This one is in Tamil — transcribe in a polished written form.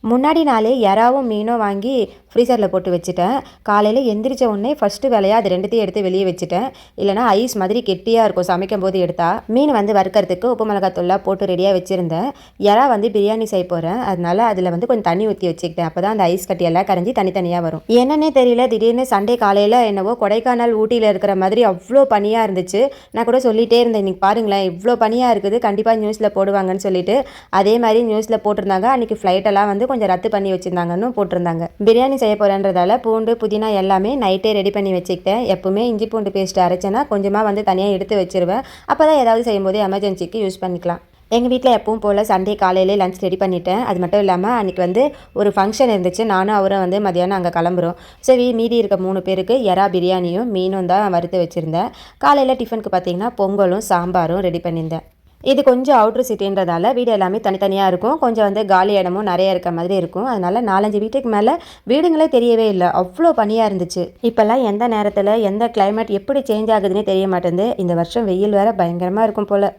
முன்னாடி நாளே எறாவும் மீனும் வாங்கி ஃப்ரீசரில் போட்டு வச்சுட்டேன். காலையில் எந்திரிச்ச உடனே ஃபஸ்ட்டு வேலையாக அது ரெண்டுத்தையும் எடுத்து வெளியே வச்சுட்டேன். இல்லைனா ஐஸ் மாதிரி கெட்டியாக இருக்கும் சமைக்கும் போது எடுத்தால். மீன் வந்து வறுக்கிறதுக்கு உப்பு மிளகாத்தூள்லாம் போட்டு ரெடியாக வச்சுருந்தேன். எறா வந்து பிரியாணி செய்ய போகிறேன். அதனால அதில் வந்து கொஞ்சம் தண்ணி ஊற்றி வச்சுக்கிட்டேன். அப்போ தான் அந்த ஐஸ் கட்டியெல்லாம் கரைஞ்சி தனித்தனியாக வரும். என்னன்னே தெரியல, திடீர்னு சண்டே காலையில் என்னவோ கொடைக்கானல் ஊட்டியில் இருக்கிற மாதிரி அவ்வளோ பனியாக இருந்துச்சு. நான் கூட சொல்லிகிட்டே இருந்தேன், இன்றைக்கி பாருங்களேன் இவ்வளோ பனியாக இருக்குது, கண்டிப்பாக நியூஸில் போடுவாங்கன்னு சொல்லிட்டு. அதே மாதிரி நியூஸில் போட்டிருந்தாங்க. அன்றைக்கி ஃப்ளைட்டெல்லாம் வந்து கொஞ்சம் ரத்து பண்ணி வச்சுருந்தாங்கன்னு போட்டிருந்தாங்க. பிரியாணி செய்ய போகிறேன்றதால பூண்டு புதினா எல்லாமே நைட்டே ரெடி பண்ணி வச்சுக்கிட்டேன். எப்பவுமே இஞ்சி பூண்டு பேஸ்ட் அரைச்சேன்னா கொஞ்சமாக வந்து தனியாக எடுத்து வச்சுருவேன். அப்போ தான் ஏதாவது செய்யும்போது எமர்ஜென்சிக்கு யூஸ் பண்ணிக்கலாம். எங்கள் வீட்டில் எப்பவும் போல் சண்டே காலையிலே லஞ்ச் ரெடி பண்ணிட்டேன். அது மட்டும் இல்லாமல் அன்றைக்கி வந்து ஒரு ஃபங்க்ஷன் இருந்துச்சு. நானும் அவரும் வந்து மதியானம் அங்கே கிளம்புறோம். சரி, மீதி இருக்க 3 பேருக்கு எறா பிரியாணியும் மீனும் தான் வறுத்து வச்சுருந்தேன். காலையில் டிஃபனுக்கு பார்த்திங்கன்னா பொங்கலும் சாம்பாரும் ரெடி பண்ணியிருந்தேன். இது கொஞ்சம் அவுட்ரு சிட்டின்றதால வீடு எல்லாமே தனித்தனியாக இருக்கும். கொஞ்சம் வந்து காலி இடமும் நிறைய இருக்க மாதிரி இருக்கும். அதனால் 4-5 வீட்டுக்கு மேலே வீடுங்களே தெரியவே இல்லை, அவ்வளோ பனியாக இருந்துச்சு. இப்போல்லாம் எந்த நேரத்தில் எந்த கிளைமேட் எப்படி சேஞ்ச் ஆகுதுன்னே தெரிய மாட்டேங்குது. இந்த வருஷம் வெயில் வேறு பயங்கரமாக இருக்கும் போல்.